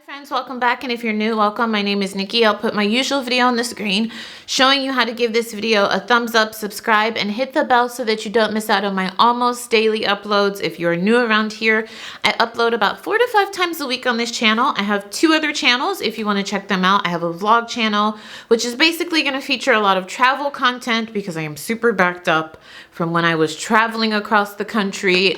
Friends, welcome back, and if you're new, welcome. My name is Nikki. I'll put my usual video on the screen showing you how to give this video a thumbs up, subscribe, and hit the bell so that you don't miss out on my almost daily uploads. If you're new around here, I upload about 4 to 5 times a week on this channel. I have 2 other channels if you want to check them out. I have a vlog channel, which is basically going to feature a lot of travel content because I am super backed up from when I was traveling across the country.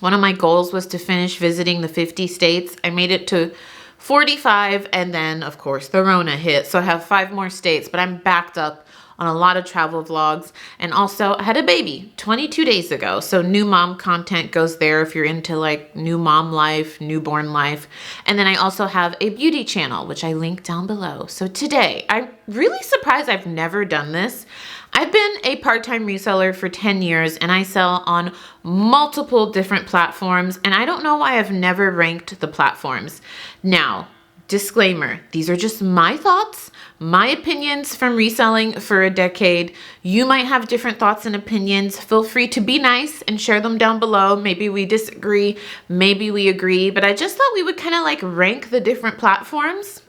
One of my goals was to finish visiting the 50 states. I made it to 45, and then, of course, the Rona hit. So I have 5 more states, but I'm backed up on a lot of travel vlogs. And also, I had a baby 22 days ago. So new mom content goes there if you're into like new mom life, newborn life. And then I also have a beauty channel, which I link down below. So today, I'm really surprised I've never done this. I've been a part-time reseller for 10 years and I sell on multiple different platforms, and I don't know why I've never ranked the platforms. Now, disclaimer, these are just my thoughts, my opinions from reselling for a decade. You might have different thoughts and opinions. Feel free to be nice and share them down below. Maybe we disagree, maybe we agree, but I just thought we would kind of like rank the different platforms,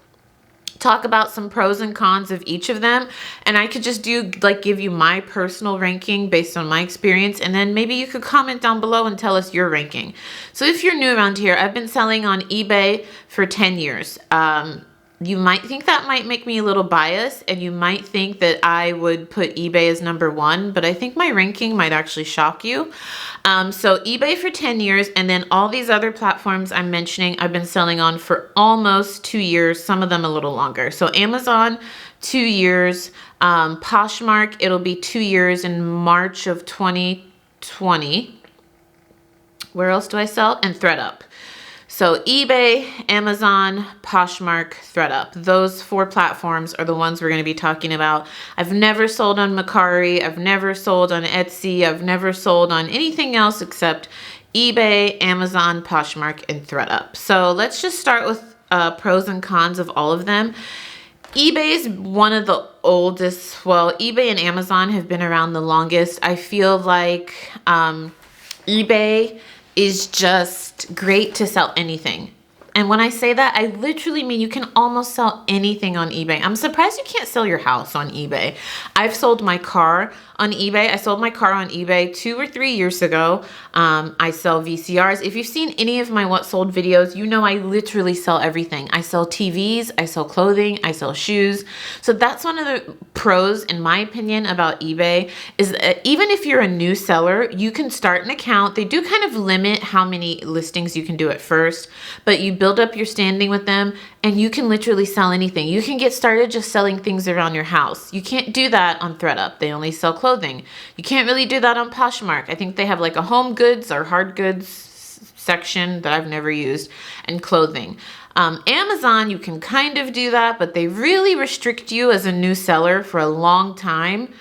talk about some pros and cons of each of them, and I could just give you my personal ranking based on my experience, and then maybe you could comment down below and tell us your ranking. So if you're new around here, I've been selling on eBay for 10 years. You might think that might make me a little biased, and you might think that I would put eBay as number 1, but I think my ranking might actually shock you. So eBay for 10 years, and then all these other platforms I'm mentioning, I've been selling on for almost 2 years, some of them a little longer. So Amazon, 2 years. Poshmark, it'll be 2 years in March of 2020. Where else do I sell? And Thredup. So eBay, Amazon, Poshmark, Thredup. Those 4 platforms are the ones we're going to be talking about. I've never sold on Mercari. I've never sold on Etsy. I've never sold on anything else except eBay, Amazon, Poshmark, and Thredup. So let's just start with pros and cons of all of them. eBay is one of the oldest. Well, eBay and Amazon have been around the longest. I feel like eBay is just great to sell anything. And when I say that, I literally mean you can almost sell anything on eBay. I'm surprised you can't sell your house on eBay. I've sold my car on eBay. I sold my car on eBay 2 or 3 years ago. I sell VCRs. If you've seen any of my What Sold videos, you know I literally sell everything. I sell TVs, I sell clothing, I sell shoes. So that's one of the pros, in my opinion, about eBay, is that even if you're a new seller, you can start an account. They do kind of limit how many listings you can do at first, but you build up your standing with them and you can literally sell anything. You can get started just selling things around your house. You can't do that on Thredup. They only sell clothing. You can't really do that on Poshmark. I think they have like a home goods or hard goods section that I've never used, and clothing. Amazon, you can kind of do that, but they really restrict you as a new seller for a long time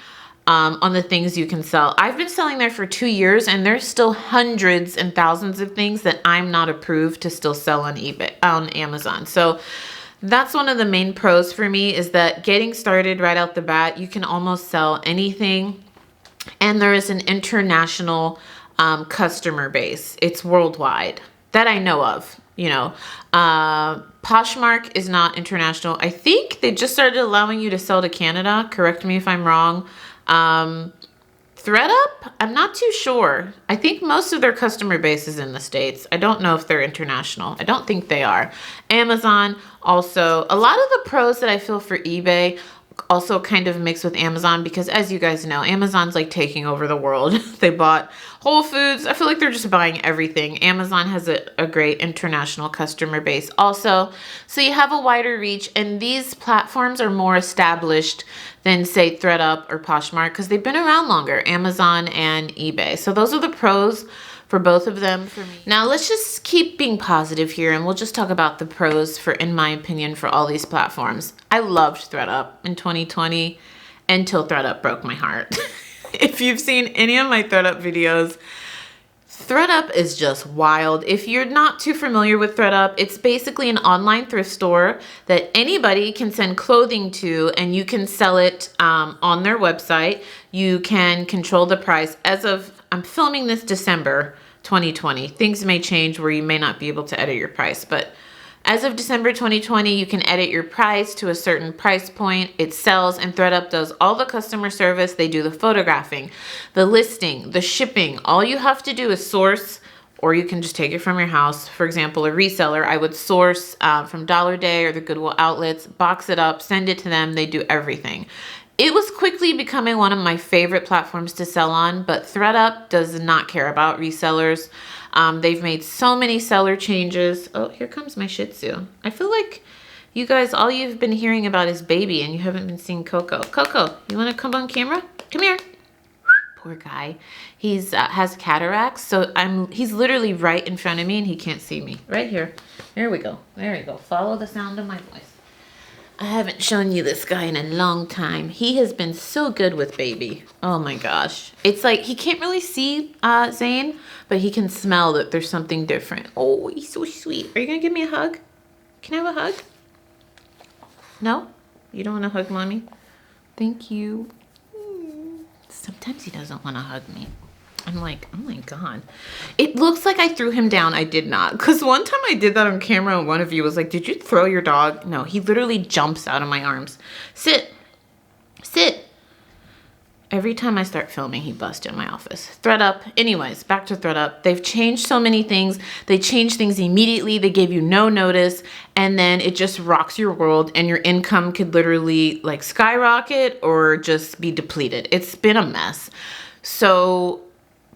on the things you can sell. I've been selling there for 2 years, and there's still hundreds and thousands of things that I'm not approved to still sell on eBay, on Amazon. So that's one of the main pros for me, is that getting started right out the bat, you can almost sell anything. And there is an international customer base. It's worldwide that I know of. You know, Poshmark is not international. I think they just started allowing you to sell to Canada. Correct me if I'm wrong. Thredup, I'm not too sure. I think most of their customer base is in the States. I don't know if they're international. I don't think they are. Amazon also. A lot of the pros that I feel for eBay also kind of mix with Amazon, because as you guys know, Amazon's like taking over the world. They bought Whole Foods. I feel like they're just buying everything. Amazon has a great international customer base also. So you have a wider reach, and these platforms are more established than say Thredup or Poshmark because they've been around longer, Amazon and eBay. So those are the pros for both of them for me. Now let's just keep being positive here, and we'll just talk about the pros for, in my opinion, for all these platforms. I loved Thredup in 2020 until Thredup broke my heart. If you've seen any of my Thredup videos, Thredup is just wild. If you're not too familiar with Thredup, it's basically an online thrift store that anybody can send clothing to, and you can sell it on their website. You can control the price. As of, I'm filming this December 2020. Things may change where you may not be able to edit your price, but As of December 2020, you can edit your price to a certain price point. It sells, and Thredup does all the customer service. They do the photographing, the listing, the shipping. All you have to do is source, or you can just take it from your house. For example, a reseller, I would source from Dollar Day or the Goodwill outlets, box it up, send it to them. They do everything. It was quickly becoming one of my favorite platforms to sell on, but Thredup does not care about resellers. They've made so many seller changes. Oh, here comes my Shih Tzu. I feel like you guys, all you've been hearing about is Baby and you haven't been seeing Coco. Coco, you want to come on camera? Come here. Poor guy. He's has cataracts, so he's literally right in front of me and he can't see me. Right here. There we go. There we go. Follow the sound of my voice. I haven't shown you this guy in a long time. He has been so good with Baby. Oh my gosh. It's like he can't really see Zane, but he can smell that there's something different. Oh, he's so sweet. Are you gonna give me a hug? Can I have a hug? No? You don't want to hug mommy? Thank you. Sometimes he doesn't want to hug me. I'm like, oh my God. It looks like I threw him down. I did not. Because one time I did that on camera and one of you was like, did you throw your dog? No, he literally jumps out of my arms. Sit. Sit. Every time I start filming, he busts in my office. Thredup. Anyways, back to Thredup. They've changed so many things. They changed things immediately. They gave you no notice. And then it just rocks your world. And your income could literally like skyrocket or just be depleted. It's been a mess. So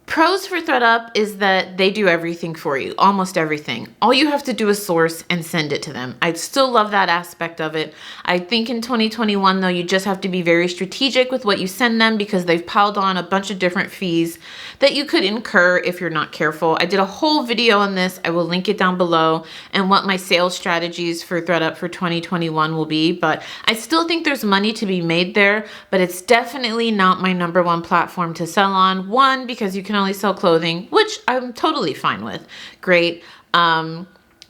pros for Thredup is that they do everything for you, almost everything. All you have to do is source and send it to them. I still love that aspect of it. I think in 2021, though, you just have to be very strategic with what you send them because they've piled on a bunch of different fees that you could incur if you're not careful. I did a whole video on this. I will link it down below and what my sales strategies for Thredup for 2021 will be. But I still think there's money to be made there, but it's definitely not my #1 platform to sell on. One, because you can only sell clothing, which I'm totally fine with. Great.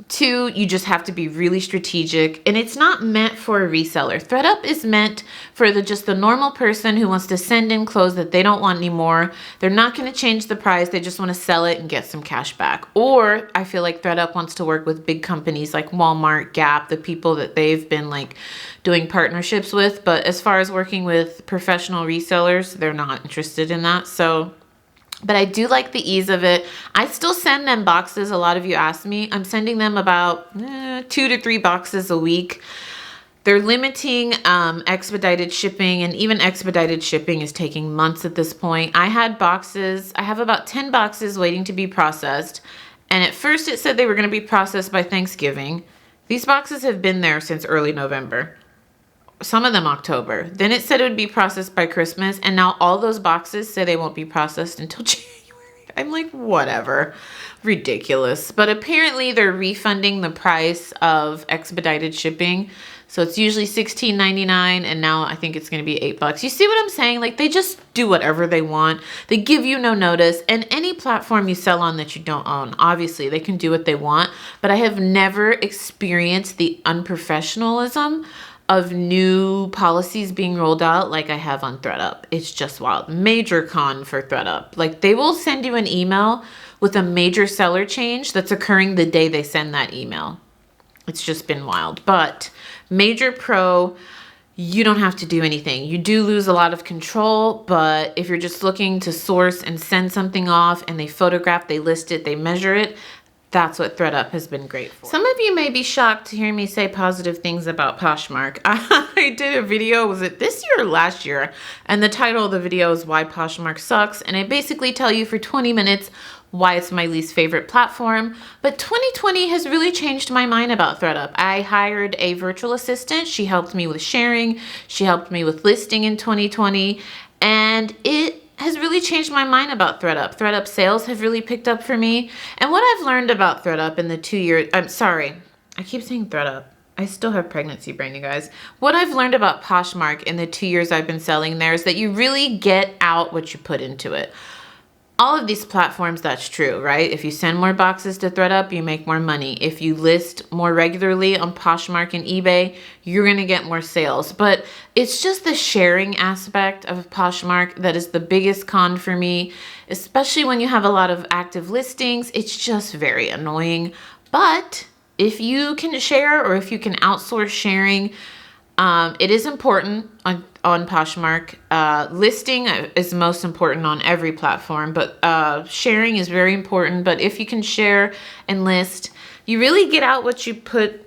Two, you just have to be really strategic, and it's not meant for a reseller. Thredup is meant for just the normal person who wants to send in clothes that they don't want anymore. They're not going to change the price. They just want to sell it and get some cash back. Or I feel like Thredup wants to work with big companies like Walmart, Gap, the people that they've been like doing partnerships with. But as far as working with professional resellers, they're not interested in that. But I do like the ease of it. I still send them boxes. A lot of you ask me. I'm sending them about 2 to 3 boxes a week. They're limiting expedited shipping, and even expedited shipping is taking months at this point. I have about 10 boxes waiting to be processed. And at first it said they were going to be processed by Thanksgiving. These boxes have been there since early November. Some of them October. Then it said it would be processed by Christmas, and now all those boxes say they won't be processed until January. I'm like, whatever. Ridiculous. But apparently they're refunding the price of expedited shipping. So it's usually $16.99, and now I think it's going to be $8. You see what I'm saying? Like, they just do whatever they want. They give you no notice. And any platform you sell on that you don't own, obviously they can do what they want. But I have never experienced the unprofessionalism of new policies being rolled out like I have on Thredup. It's just wild. Major con for Thredup. Like, they will send you an email with a major seller change that's occurring the day they send that email. It's just been wild. But major pro, you don't have to do anything. You do lose a lot of control, but if you're just looking to source and send something off and they photograph, they list it, they measure it, that's what Thredup has been great for. Some of you may be shocked to hear me say positive things about Poshmark. I did a video, was it this year or last year? And the title of the video is Why Poshmark Sucks. And I basically tell you for 20 minutes why it's my least favorite platform. But 2020 has really changed my mind about Thredup. I hired a virtual assistant. She helped me with sharing. She helped me with listing in 2020. And it has really changed my mind about Thredup. Thredup sales have really picked up for me. And what I've learned about Thredup in the 2 years, I'm sorry, I keep saying Thredup. I still have pregnancy brain, you guys. What I've learned about Poshmark in the 2 years I've been selling there is that you really get out what you put into it. All of these platforms, that's true, right? If you send more boxes to Thredup, you make more money. If you list more regularly on Poshmark and eBay, you're going to get more sales. But it's just the sharing aspect of Poshmark that is the biggest con for me, especially when you have a lot of active listings. It's just very annoying. But if you can share or if you can outsource sharing, it is important on Poshmark. Listing is most important on every platform, but sharing is very important. But if you can share and list, you really get out what you put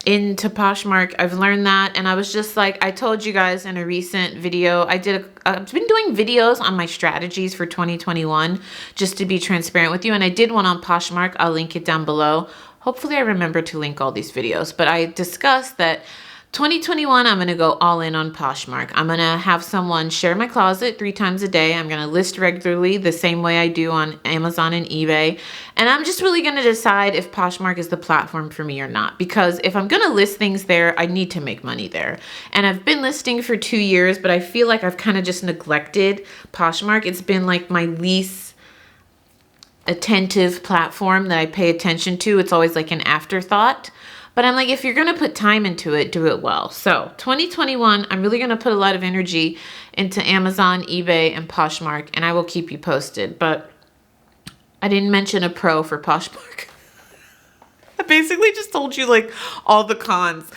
into Poshmark. I've learned that, and I was just like, I told you guys in a recent video, I've been doing videos on my strategies for 2021, just to be transparent with you, and I did one on Poshmark. I'll link it down below. Hopefully I remember to link all these videos, but I discussed that 2021, I'm going to go all in on Poshmark. I'm going to have someone share my closet 3 times a day. I'm going to list regularly the same way I do on Amazon and eBay. And I'm just really going to decide if Poshmark is the platform for me or not. Because if I'm going to list things there, I need to make money there. And I've been listing for 2 years, but I feel like I've kind of just neglected Poshmark. It's been like my least attentive platform that I pay attention to. It's always like an afterthought. But I'm like, if you're going to put time into it, do it well. So 2021, I'm really going to put a lot of energy into Amazon, eBay, and Poshmark, and I will keep you posted. But I didn't mention a pro for Poshmark. I basically just told you like all the cons.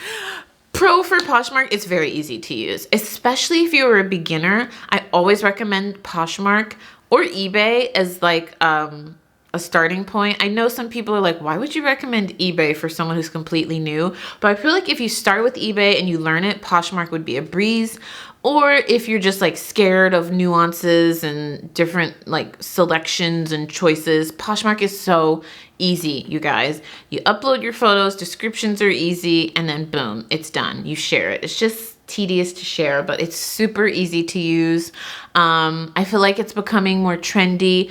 Pro for Poshmark, it's very easy to use, especially if you're a beginner. I always recommend Poshmark or eBay as like a starting point. I know some people are like, why would you recommend eBay for someone who's completely new? But I feel like if you start with eBay and you learn it, Poshmark would be a breeze. Or if you're just like scared of nuances and different like selections and choices, Poshmark is so easy, you guys. You upload your photos, descriptions are easy, and then boom, it's done. You share it. It's just tedious to share, but it's super easy to use. I feel like it's becoming more trendy.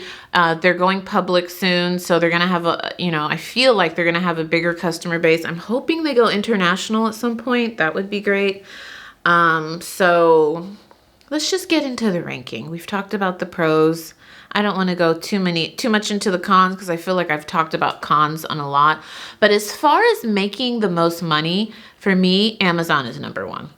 They're going public soon, so they're gonna have I feel like they're gonna have a bigger customer base. I'm hoping they go international at some point. That would be great. So let's just get into the ranking. We've talked about the pros. I don't want to go too much into the cons because I feel like I've talked about cons on a lot. But as far as making the most money, for me, Amazon is number 1.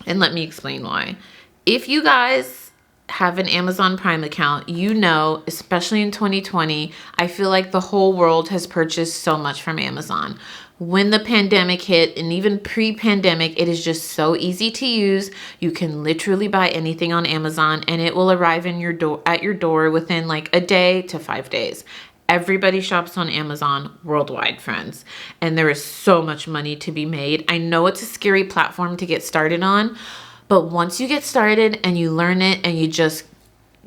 And let me explain why. If you guys have an Amazon Prime account, you know, especially in 2020, I feel like the whole world has purchased so much from Amazon. When the pandemic hit, and even pre-pandemic, it is just so easy to use. You can literally buy anything on Amazon and it will arrive at your door within like a day to 5 days. Everybody shops on Amazon worldwide, friends. And there is so much money to be made. I know it's a scary platform to get started on, but once you get started and you learn it and you just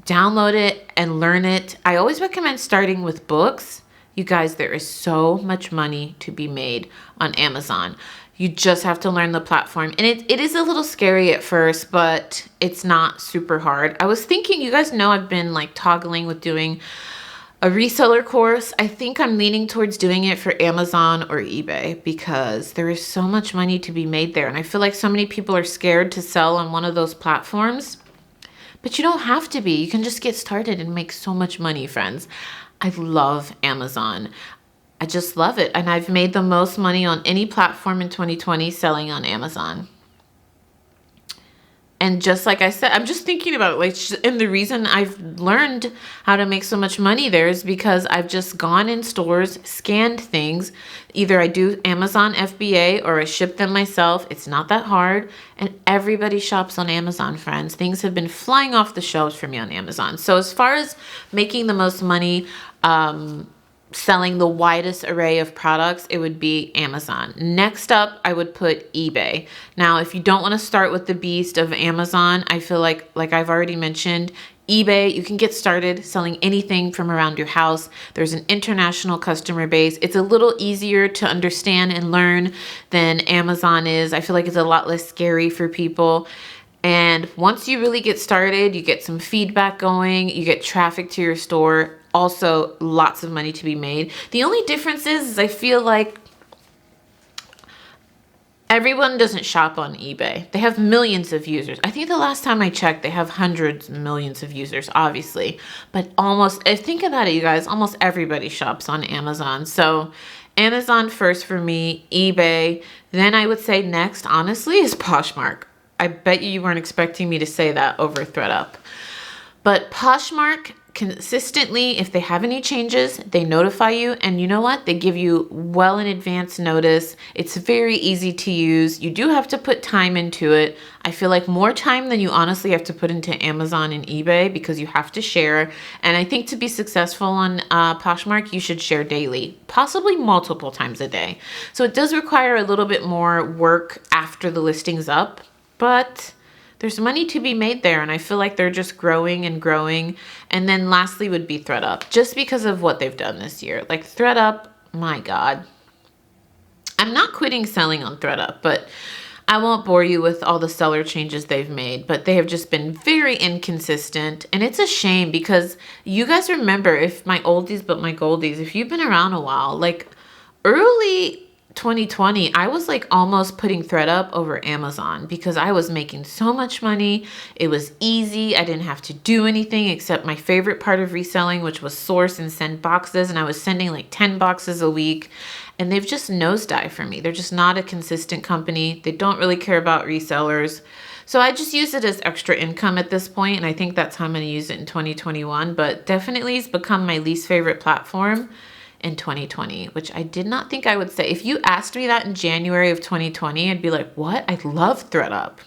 download it and learn it, I always recommend starting with books. You guys, there is so much money to be made on Amazon. You just have to learn the platform. And it is a little scary at first, but it's not super hard. I was thinking, you guys know I've been like toggling with doing a reseller course. I think I'm leaning towards doing it for Amazon or eBay because there is so much money to be made there. And I feel like so many people are scared to sell on one of those platforms, but you don't have to be. You can just get started and make so much money, friends. I love Amazon. I just love it. And I've made the most money on any platform in 2020 selling on Amazon. And just like I said, I'm just thinking about it. And the reason I've learned how to make so much money there is because I've just gone in stores, scanned things. Either I do Amazon FBA or I ship them myself. It's not that hard. And everybody shops on Amazon, friends. Things have been flying off the shelves for me on Amazon. So as far as making the most money, selling the widest array of products, it would be Amazon. Next up, I would put eBay. Now, if you don't want to start with the beast of Amazon, I feel like I've already mentioned, eBay, you can get started selling anything from around your house. There's an international customer base. It's a little easier to understand and learn than Amazon is. I feel like it's a lot less scary for people. And once you really get started, you get some feedback going, you get traffic to your store. Also, lots of money to be made. The only difference is I feel like everyone doesn't shop on eBay. They have millions of users. I think the last time I checked, they have hundreds of millions of users, obviously. But think about it, you guys, almost everybody shops on Amazon. So Amazon first for me, eBay. Then I would say next, honestly, is Poshmark. I bet you weren't expecting me to say that over Thredup. But Poshmark, consistently. If they have any changes, they notify you, and you know what? They give you well in advance notice. It's very easy to use. You do have to put time into it. I feel like more time than you honestly have to put into Amazon and eBay, because you have to share. And I think to be successful on Poshmark, you should share daily, possibly multiple times a day. So it does require a little bit more work after the listing's up, but there's money to be made there, and I feel like they're just growing and growing. And then lastly would be Thredup, just because of what they've done this year. Like Thredup, my God. I'm not quitting selling on Thredup, but I won't bore you with all the seller changes they've made, but they have just been very inconsistent. And it's a shame, because you guys remember, if my oldies but my goldies, if you've been around a while, like early 2020, I was like almost putting Thredup over Amazon, because I was making so much money. It was easy. I didn't have to do anything except my favorite part of reselling, which was source and send boxes. And I was sending like 10 boxes a week, and they've just nosedived for me. They're just not a consistent company. They don't really care about resellers. So I just use it as extra income at this point, and I think that's how I'm going to use it in 2021. But definitely it's become my least favorite platform in 2020, which I did not think I would say. If you asked me that in January of 2020, I'd be like, what? I love Thredup.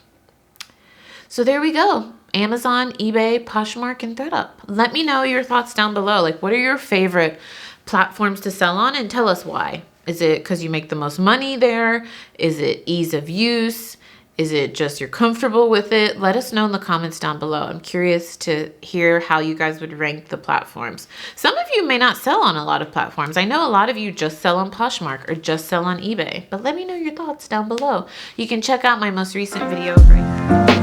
So there we go. Amazon, eBay, Poshmark, and Thredup. Let me know your thoughts down below. Like, what are your favorite platforms to sell on, and tell us why. Is it because you make the most money there? Is it ease of use? Is it just you're comfortable with it? Let us know in the comments down below. I'm curious to hear how you guys would rank the platforms. Some of you may not sell on a lot of platforms. I know a lot of you just sell on Poshmark or just sell on eBay, but let me know your thoughts down below. You can check out my most recent video right here.